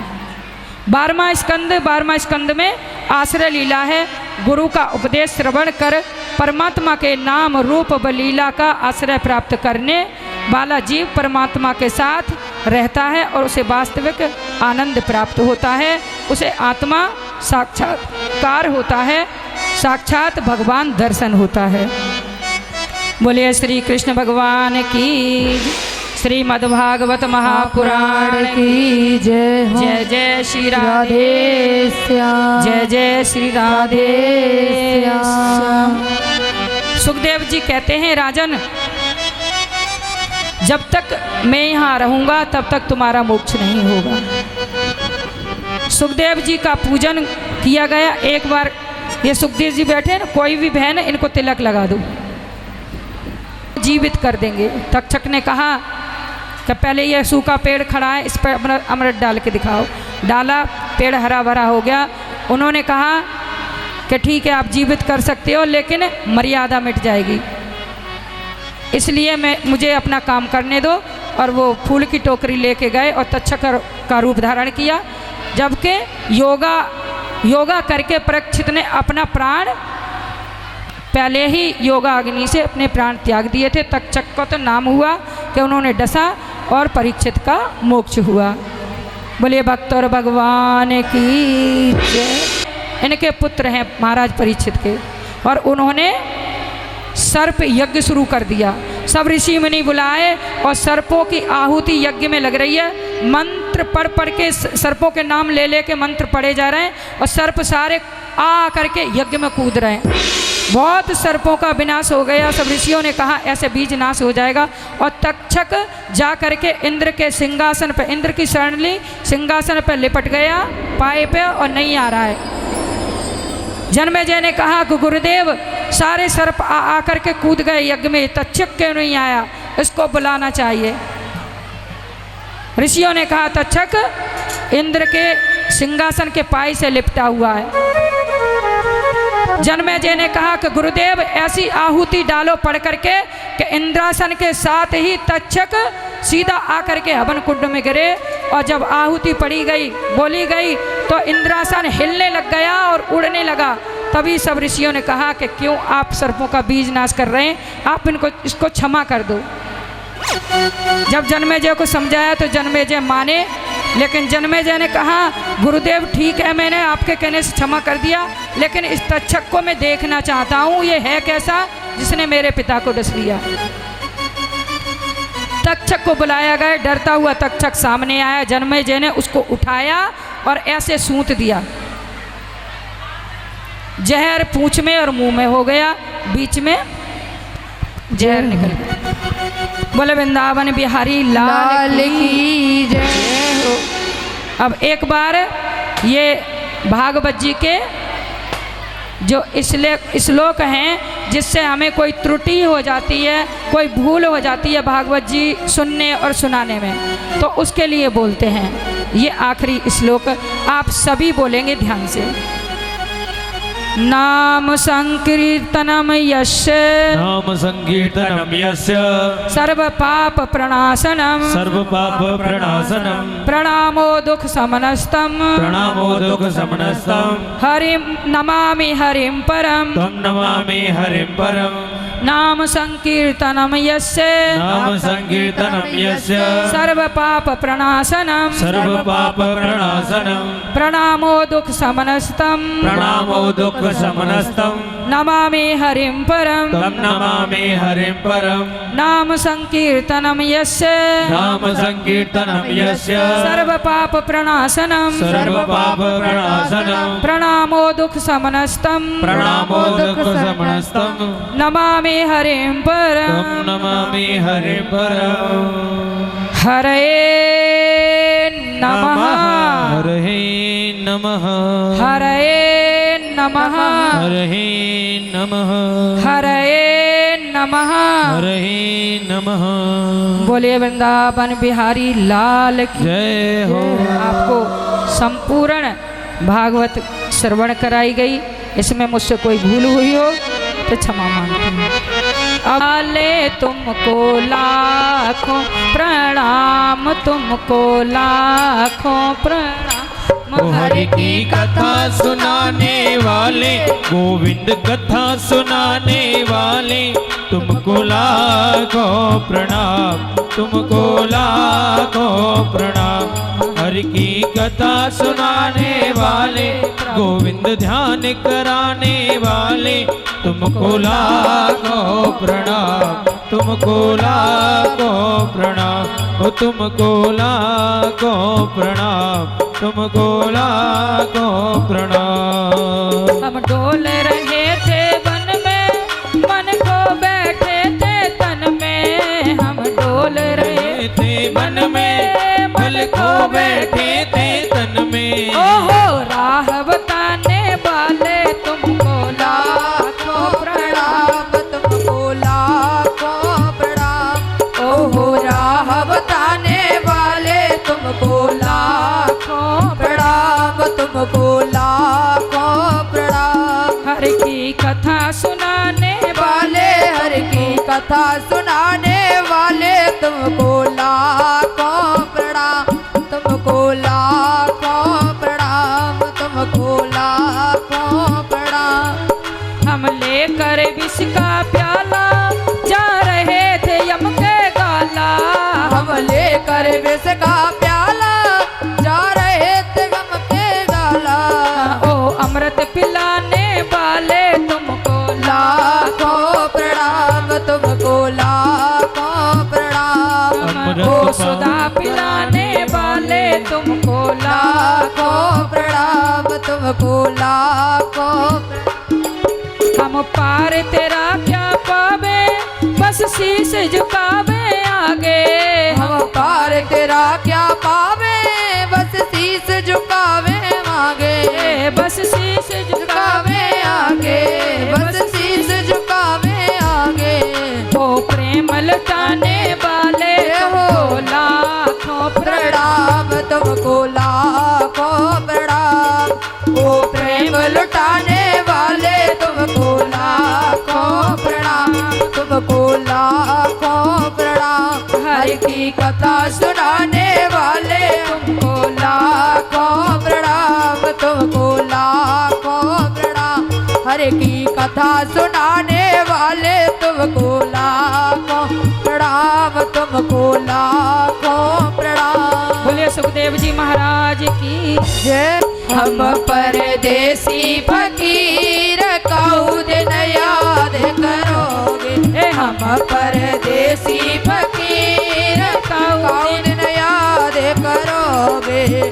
12वां स्कंद में आश्रय लीला है। गुरु का उपदेश श्रवण कर परमात्मा के नाम रूप व लीला का आश्रय प्राप्त करने वाला जीव परमात्मा के साथ रहता है और उसे वास्तविक आनंद प्राप्त होता है। उसे आत्मा साक्षात्कार होता है, साक्षात भगवान दर्शन होता है। बोलिए श्री कृष्ण भगवान की, श्रीमद्भागवत महापुराण की जय। जय जय श्री राधे श्याम, जय जय श्री राधे श्याम। सुखदेव जी कहते हैं, राजन जब तक मैं यहाँ रहूँगा तब तक तुम्हारा मोक्ष नहीं होगा। सुखदेव जी का पूजन किया गया। एक बार ये सुखदेव जी बैठे ना, कोई भी बहन इनको तिलक लगा दो, जीवित कर देंगे। तक्षक ने कहा कि पहले ये सूखा पेड़ खड़ा है, इस पर अपना अमृत डाल के दिखाओ। डाला, पेड़ हरा भरा हो गया। उन्होंने कहा कि ठीक है आप जीवित कर सकते हो, लेकिन मर्यादा मिट जाएगी, इसलिए मुझे अपना काम करने दो। और वो फूल की टोकरी लेके गए और तक्षक का रूप धारण किया। जबकि योगा करके परीक्षित ने अपना प्राण पहले ही योगा अग्नि से अपने प्राण त्याग दिए थे। तक्षक का तो नाम हुआ कि उन्होंने डसा और परीक्षित का मोक्ष हुआ। बोलिए भक्त और भगवान की जय। इनके पुत्र हैं महाराज परीक्षित के, और उन्होंने सर्प यज्ञ शुरू कर दिया। सब ऋषि मुनि बुलाए और सर्पों की आहुति यज्ञ में लग रही है। मंत्र पढ़ के सर्पों के नाम ले ले के मंत्र पढ़े जा रहे हैं और सर्प सारे आ करके यज्ञ में कूद रहे हैं। बहुत सर्पों का विनाश हो गया। सब ऋषियों ने कहा ऐसे बीज नाश हो जाएगा। और तक्षक जा करके इंद्र के सिंहासन पर, इंद्र की शरण ली, सिंहासन पर लिपट गया पाए पे और नहीं आ रहा है। जन्मेजय ने कहा कि गुरुदेव सारे सर्प आ करके कूद गए यज्ञ में, तक्षक क्यों नहीं आया, इसको बुलाना चाहिए। ऋषियों ने कहा तक्षक इंद्र के सिंहासन के पाई से लिपटा हुआ है। जन्मेजय ने कहा कि गुरुदेव ऐसी आहुति डालो पढ़ करके कि इंद्रासन के साथ ही तक्षक सीधा आकर के हवन कुंड में गिरे। और जब आहुति पड़ी गई, बोली गई, तो इंद्रासन हिलने लग गया और उड़ने लगा। तभी सब ऋषियों ने कहा कि क्यों आप सर्पों का बीज नाश कर रहे हैं, आप इसको क्षमा कर दो। जब जन्मेजय को समझाया तो जन्मेजय माने, लेकिन जन्मेजय ने कहा गुरुदेव ठीक है, मैंने आपके कहने से क्षमा कर दिया, लेकिन इस तक्षक को मैं देखना चाहता हूँ, ये है कैसा जिसने मेरे पिता को डस लिया। तक्षक को बुलाया गया। डरता हुआ तक्षक सामने आया। जन्मेजय ने उसको उठाया और ऐसे सूंत दिया। जहर पूंछ में और मुंह में हो गया, बीच में जहर निकल गया। बोले वृंदावन बिहारी लाल की जय हो। अब एक बार ये भागवत जी के जो श्लोक हैं जिससे हमें कोई त्रुटि हो जाती है, कोई भूल हो जाती है भागवत जी सुनने और सुनाने में, तो उसके लिए बोलते हैं। ये आखिरी श्लोक आप सभी बोलेंगे ध्यान से। नाम संकीर्तनम यस्य, नाम संकीर्तनम यस्य सर्व पाप प्रणाशनम, सर्व पाप प्रणाशनम, प्रणामो दुख समनस्तम, प्रणामो दुख समनस्तम, हरिम नमामि हरिम परम, तम नमामि हरिम परम। नाम संकीर्तनम यस्य, नाम संकीर्तनम यस्य सर्व पाप प्रणाशनम, सर्व पाप प्रणाशनम, प्रणामो दुख समनस्तम, प्रणामो दुख समनस्तम, नमामि हरिम परम, तम नमामि हरिम परम। नाम संकीर्तनम यस्य, नाम संकीर्तनम यस्य सर्व पाप प्रणाशनम, सर्व पाप प्रणाशनम, प्रणामो दुख समनस्तम, प्रणामो दुख समनस्तम, नमामि हरिम परम, तम नमामि हरिम परम। हरे नमः, हरे नमः, हरे नमः, हरे नमः, हरे नमः। हरे नमः। बोलिए वृंदावन बिहारी लाल की जय हो। आपको संपूर्ण भागवत श्रवण कराई गई। इसमें मुझसे कोई भूल हुई हो तो क्षमा मांगती हूँ। अले तुमको लाखों प्रणाम, तुमको लाखों प्रणाम। हरि की कथा सुनाने वाले, गोविंद कथा सुनाने वाले, तुमको लाखों प्रणाम, तुमको लाखों प्रणाम। हरि की कथा सुनाने वाले, गोविंद ध्यान कराने वाले, तुमको लाखों प्रणाम, तुमको लाखों प्रणाम, ओ तुमको लाखों प्रणाम, तुमको लाखों प्रणाम। हम डोल रहे थे वन में, मन को बैठे थे तन में। हम डोल रहे थे मन में, बल को बैठे थे तन में। ओहो राह बताने वाले, तुमको लाखों प्रणाम, तुमको लाखों प्रणाम। ओहो राह बताने वाले, तुमको लाखों प्रणाम, तुमको लाखों प्रणाम। हर की कथा सुनाने वाले, हर की कथा सुनाने वाले, तुमको लाखों प्रणाम, तुमको लाखों प्रणाम, तुमको लाखों प्रणाम। हम लेकर विष का प्याला जा रहे थे यम के गाला। हम लेकर विष का प्याला जा रहे थे गम के गाला। ओ अमृत पिलाने वाले, तुमको लाखों प्रणाम, तुमको लाखों तुमको लाखों प्रणाम तुमको लाखों हम पार तेरा क्या पावे बस शीश झुकावे आगे हम पार तेरा क्या पावे बस शीश झुकावे मांगे बस शीश झुकावे आगे बस शीश झुकावे आगे ओ प्रेम लुटाने वाले हो लाखों प्रणाम तुमको लाखों प्रणाम ओ प्रेम लुटाने वाले तुमको लाखों प्रणाम तुमको लाखों प्रणाम हर की कथा सुनाने वाले तुमको लाखों प्रणाम तुमको लाखों प्रणाम हर की कथा सुनाने वाले तुमको लाखों प्रणाम तुमको लाखों प्रणाम। बोलिए सुखदेव जी महाराज की जय। हम परदेसी फकीर काऊ दिन याद करोगे हम परदेसी फकीर काऊ दिन याद करोगे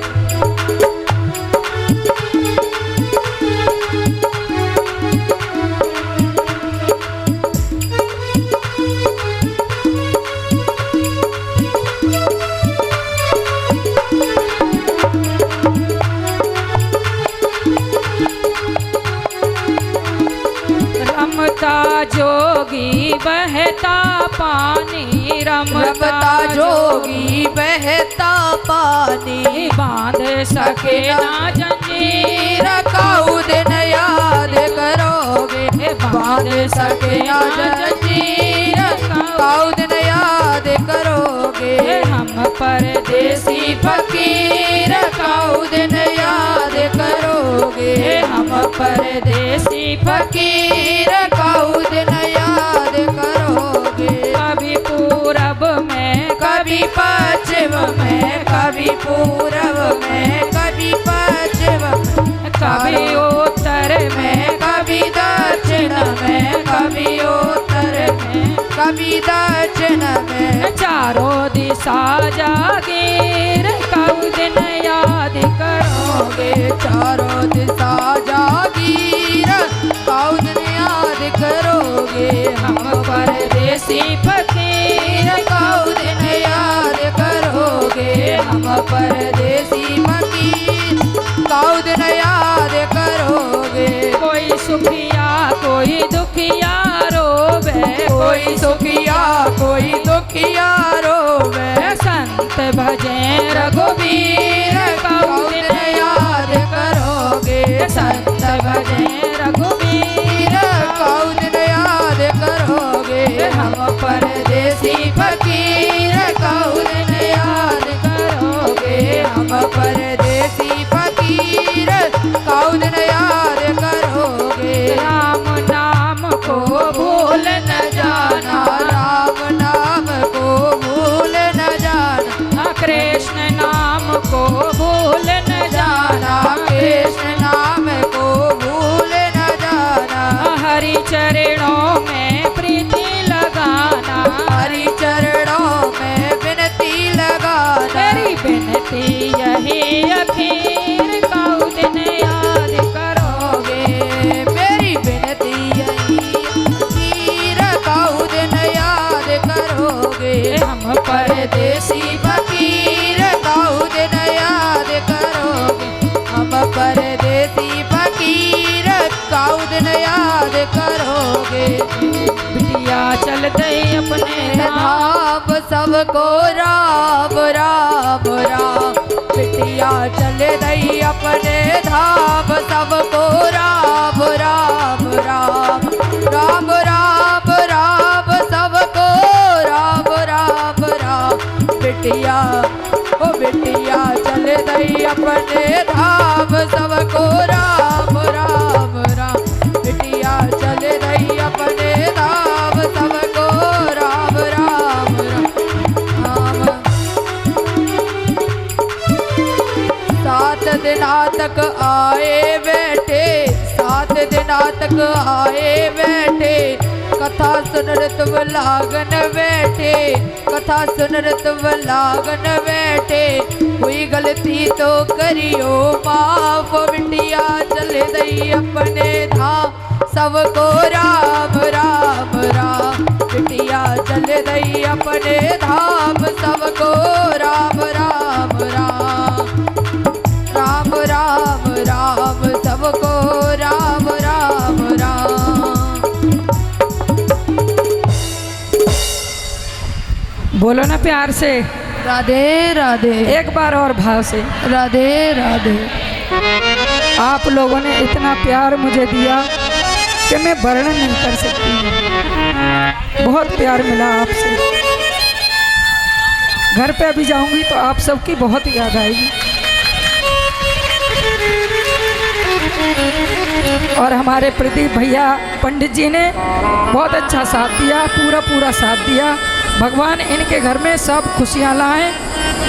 रमता जोगी बहता पानी रमता जोगी बहता पानी बांध सके ना जंजीर काऊ दिन याद करोगे बांध सके ना जंजीर काऊ दिन याद करोगे हम परदेसी फकीर काऊ दिन याद करोगे हम परदेसी फकीर काऊ दिन याद करोगे कभी पूरब में कभी पश्चिम में कभी पूरब में कभी पश्चिम में कभी उत्तर में कभी दक्षिण में कभी उत्तर में कभी दक्षिण में चारों दिशा जागीर काऊ दिन याद करोगे चारों दिशा जागीर काऊ दिन याद करोगे हम परदेसी फकीर काऊ दिन याद करोगे हम परदेसी फकीर काऊ दिन याद करोगे कोई सुखिया कोई दुखिया रोवे कोई सुखिया कोई दुखिया रोवे संत भजे रघुवीर काऊ दिन याद करोगे संत भजे रघुवीर काऊ दिन याद करोगे हम परदेसी फकीर काऊ दिन याद करोगे हम परदेसी फकीर काऊ दिन याद करोगे राम नाम को भूल न जाना राम नाम को भूल न जाना कृष्ण नाम को भूल न जाना कृष्ण नाम को भूल न जाना हरि चरणों में प्रीति लगाना हरि चरणों में विनती लगाना तेरी विनती यही अखीर काऊ दिन याद करोगे मेरी विनती यही तीर काऊ दिन याद करोगे हम परदेसी फकीर काऊ दिन याद करोगे हम परदेसी फकीर काऊ दिन याद करोगे बिटिया चल दई अपने धाम सबको राम राम राम बिटिया चले दई अपने धाम सबको राम राम राम राम राम राम सबको राम राम राम बिटिया ओ बिटिया चले दई अपने धाम सबको राम राम राम बिटिया चले दई अपने धाम सबको राम राम राम सात दिना तक आए बैठे सात दिना तक आए बैठे कथा सुन ऋतव लागन बैठे कथा सुन ऋतव लागन बैठे हुई गल गलती तो करियो माफ, बिटिया चल दई अपने धाम, सबको राम राम राम। बिटिया चल दई अपने धाम, सबको राम राम राम। राम राम राम, सबको राम राम राम। बोलो ना प्यार से, राधे राधे। एक बार और भाव से, राधे राधे। आप लोगों ने इतना प्यार मुझे दिया कि मैं वर्णन नहीं कर सकती। बहुत प्यार मिला आपसे। घर पे अभी जाऊंगी तो आप सबकी बहुत याद आएगी। और हमारे प्रदीप भैया पंडित जी ने बहुत अच्छा साथ दिया, पूरा साथ दिया। भगवान इनके घर में सब खुशियाँ लाएं,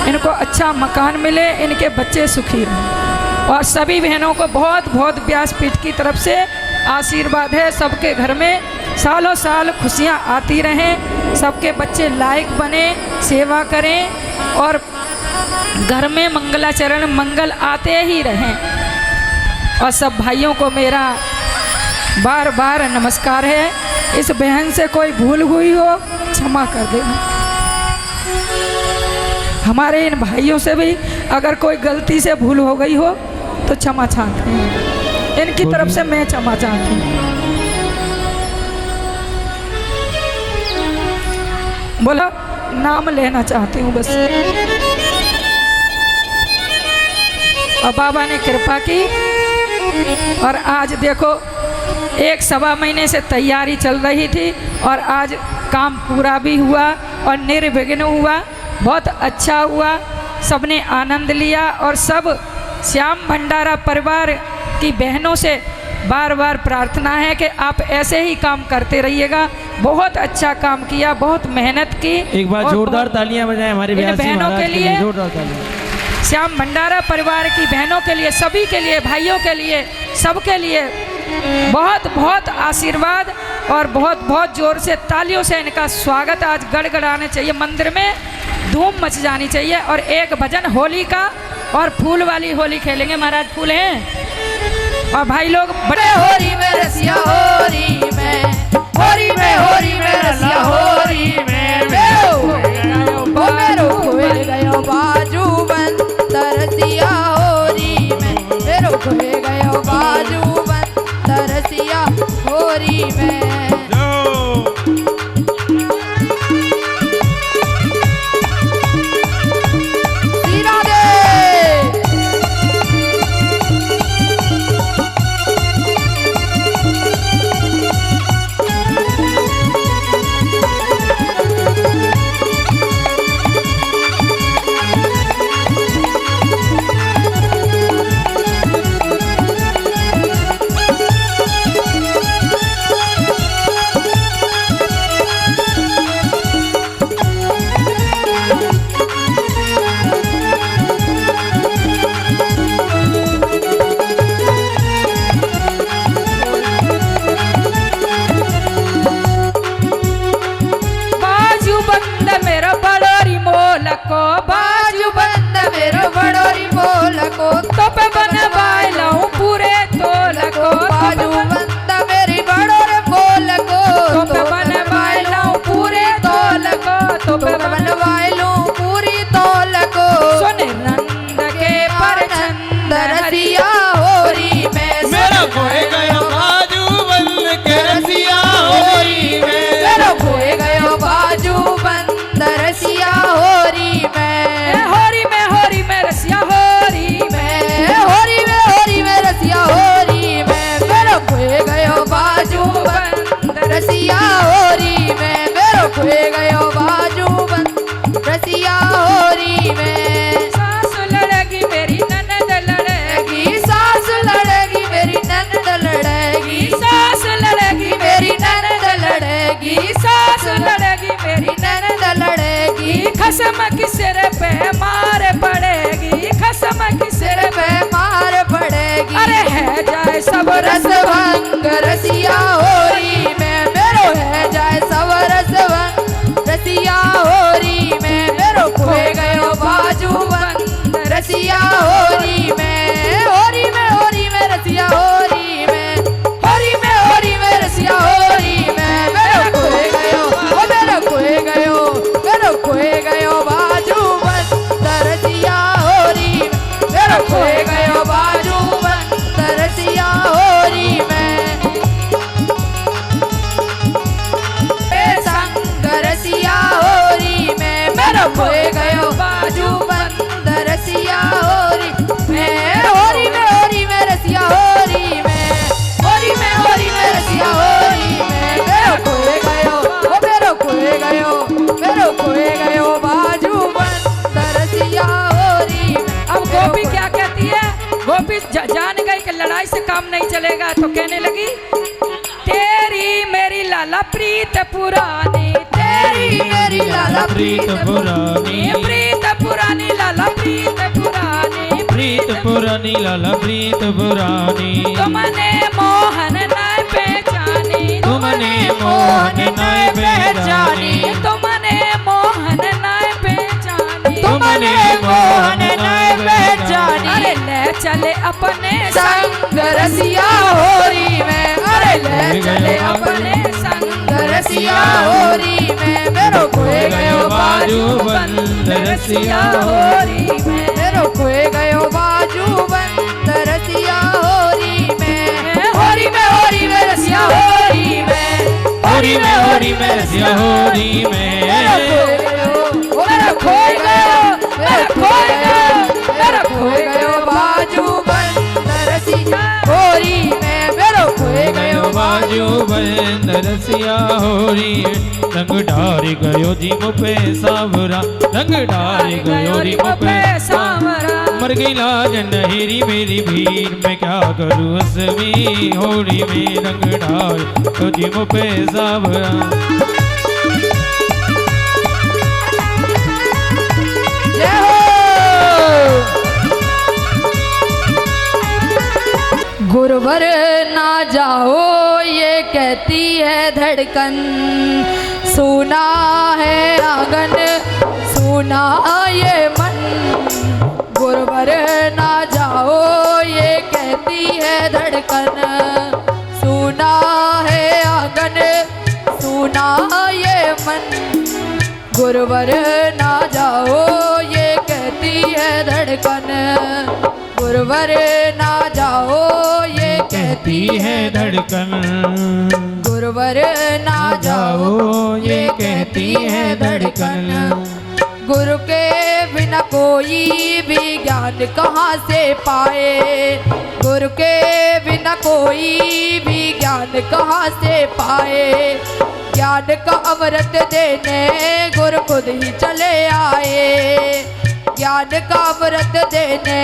इनको अच्छा मकान मिले, इनके बच्चे सुखी रहें। और सभी बहनों को बहुत बहुत व्यासपीठ की तरफ से आशीर्वाद है, सबके घर में सालों साल खुशियाँ आती रहें, सबके बच्चे लायक बने, सेवा करें और घर में मंगलाचरण मंगल आते ही रहें। और सब भाइयों को मेरा बार बार नमस्कार है। इस बहन से कोई भूल हुई हो क्षमा कर देना। हमारे इन भाइयों से भी अगर कोई गलती से भूल हो गई हो तो क्षमा चाहते हैं, इनकी तरफ से मैं क्षमा चाहती हूँ। बोला नाम लेना चाहती हूँ बस। और बाबा ने कृपा की और आज देखो 1-1.25 महीने से तैयारी चल रही थी और आज काम पूरा भी हुआ और निर्विघ्न हुआ, बहुत अच्छा हुआ। सबने आनंद लिया और सब श्याम भंडारा परिवार की बहनों से बार बार प्रार्थना है कि आप ऐसे ही काम करते रहिएगा। बहुत अच्छा काम किया, बहुत मेहनत की। एक बार जोरदार तालियां बजाएं हमारी बहनों के लिए, जोरदार तालियां। श्याम भंडारा परिवार की बहनों के लिए, सभी के लिए, भाइयों के लिए, सबके लिए बहुत बहुत आशीर्वाद और बहुत बहुत जोर से तालियों से इनका स्वागत आज गड़गड़ाने चाहिए। मंदिर में धूम मच जानी चाहिए। और एक भजन होली का और फूल वाली होली खेलेंगे। महाराज फूल हैं और भाई लोग बड़े होरी में रसिया होरी में, होरी में, होरी में रसिया होरी में। मेरो खोए गयो बाजू बन तरसिया होरी में, मेरो खोए गयो बाजू बन तरसिया होरी में। रसिया होरी में, होरी में, होरी में रसिया होरी में, होरी में, होरी में रसिया होरी में। मेरा खोए गयो, ओ मेरा खोए गयो, मेरा खोए गयो बाजू बंद रसिया होरी में, मेरा खोए गयो बाजू बंद रसिया होरी में। संग रसिया होरी में, मेरा खोए गयो बाजू बंद रसिया होरी में, होरी में, होरी में रसिया होरी में, होरी में, होरी में रसिया होरी में। मेरा खोए गयो, ओ मेरा खोए गयो, मेरा खोए गयो बाजू बंद रसिया होरी में। अब गोपी क्या कहती है? गोपी जान गई कि लड़ाई से काम नहीं चलेगा, तो कहने लगी तेरी मेरी लाला प्रीत पुरानी, तेरी मेरी लाला प्रीत पुरानी, प्रीत पुरानी लाला प्रीत पुरानी, प्रीत पुरानी लाला प्रीत पुरानी। तुमने मोहन नाय पहचानी, तुमने मोहन नाय पहचानी, तुमने मोहन नाय पहचानी, तुमने मोहन नाय पहचानी। अरे ले चले अपने संग रसिया होरी में, अरे ले चले अपने संग रसिया होरी में। मेरो खोए गयो बाजू बंद रसिया होरी में, मेरो खोए गयो बाजू बंद रसिया होरी में, होरी में, होरी में रसिया होरी में, होरी में, होरी में रसिया होरी में। मेरा खोए गयो, ओ मेरा खोए गयो, मेरा खोए गयो, मेरा खोए गयो बाजू बंद रसिया होरी में, मेरो खोए गयो बाजू बंद रसिया होरी। रंग ढार गयो जी मुँह पे सावरा, रंग ढार गयो जी मुँह पे सावरा। मर गई लाज नहेरी मेरी भीड़, मैं क्या करूँ असमी होली में। रंग ढार गयो जी मुँह पे सावरा। जय हो। गुरुवर ना जाओ ये कहती है धड़कन, सुना है आंगन, सुना ये मन। गुरुवर ना जाओ ये कहती है धड़कन, सुना है आंगन, सुना ये मन। गुरुवर ना जाओ ये कहती है धड़कन, गुरुवर ना जाओ ये कहती है धड़कन। गुरुवर ना जाओ ये कहती है धड़कन। गुरु के बिना कोई भी ज्ञान कहाँ से पाए, गुरु के बिना कोई भी ज्ञान कहाँ से पाए। ज्ञान का अमृत देने गुरु खुद ही चले आए, ज्ञान का अमृत देने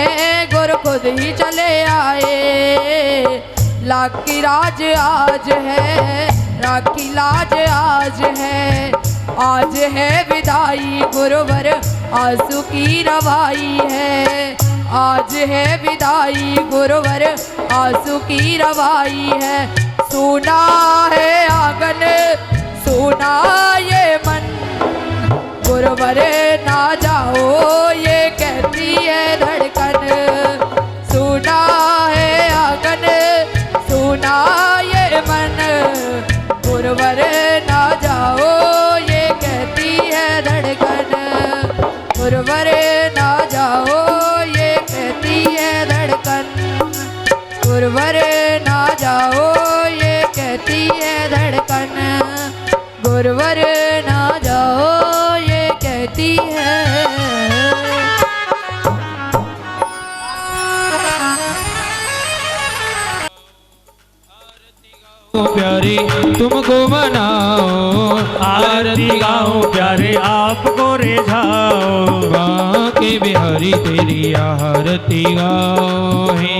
गुरु खुद ही चले आए। लाख की राज आज है, राखी लाज आज है, आज है विदाई गुरुवर आंसू की रवाई है, आज है विदाई गुरुवर आंसू की रवाई है। सुना है आंगन, सुना ये मन, गुरुवर ना जाओ ये कहती है धड़कन। सुना है आंगन, सुना ये मन, गुरुवर ना जाओ ये कहती है धड़कन। गुरुवर ना जाओ ये कहती है धड़कन, गुरुवर ना जाओ ये कहती है धड़कन, गुरुवर ना जाओ ये कहती है। प्यारे तुमको मनाओ, आरती गाओ प्यारे आपको रिझाओ। बांके बिहारी तेरी आरती गाओ, हे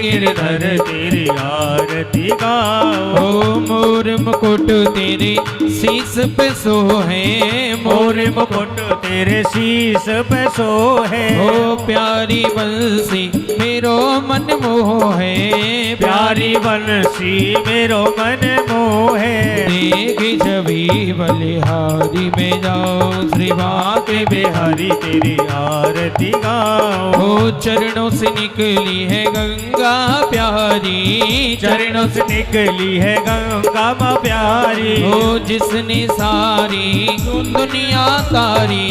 गिरधर तेरी आरती गाओ। ओ मोर मुकुट तेरे शीस पे सोहे, मोर मुकुट तेरे शीस पे सोहे। ओ प्यारी बंसी मेरो मन मन मोहे, प्यारी बंसी मेरो मन मोहे। देख छवि बलिहारी में जाओ, श्री बाके बिहारी तेरी आरती गाओ। ओ चरणों से निकली है गंगा प्यारी, चरणों से निकली है गंगा माँ प्यारी। ओ जिसने सारी दुनिया तारी,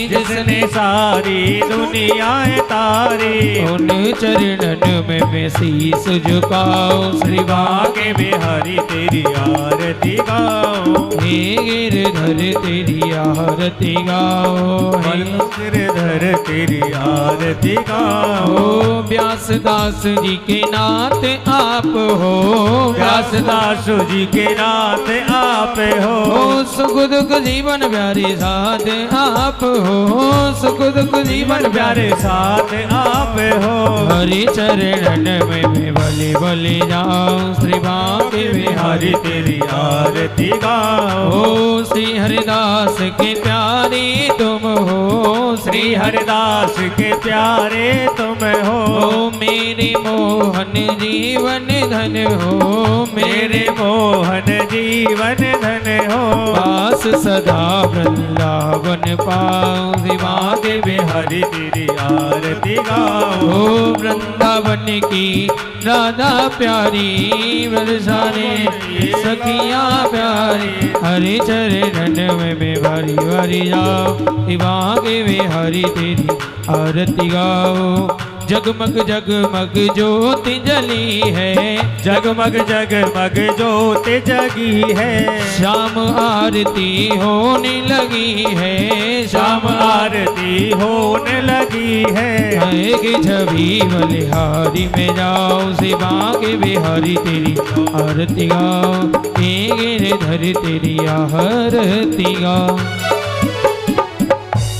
जिसने सारी दुनियाएं तारी। उन चरणन में मैं शीस झुकाऊं, श्री बाके बिहारी तेरी आरती गाओ। हे गिरधर तेरी आरती गाओ, गिरधर तेरी आरती गाओ। ओ व्यासदास जी के नाथ आप हो, व्यासदास जी के नाथ आप हो। ओ सुख दुख जीवन प्यारे साथ आप हो, सुख दुख जीवन प्यारे साथ आप हो। हरि चरणन में मैं भले भले जाऊं, श्री बाके बिहारी तेरी आरती गाओ। ओ श्री हरिदास के प्यारे तुम हो, श्री हरिदास के प्यारे तुम हो। ओ मेरे मोहन जीवन धन हो, मेरे मोहन जीवन धन हो। पास सदा वृंदावन पाऊं, श्री बाके बिहारी तेरी आरती गाओ। ओ वृंदावन की राधा प्यारी, बरसाने सखियां प्यारी। हरि चरणन में मैं बारी बारी जाओ, बाके बिहारी तेरी आरती गाओ। जगमग जगमग ज्योति जली है, जगमग जगमग ज्योति जगी है। शाम आरती होने लगी है, शाम आरती होने लगी है। कि छवि बलिहारी में जाओ, से बाके बिहारी तेरी आरती गाओ। गिरधर तेरी आरती गाओ।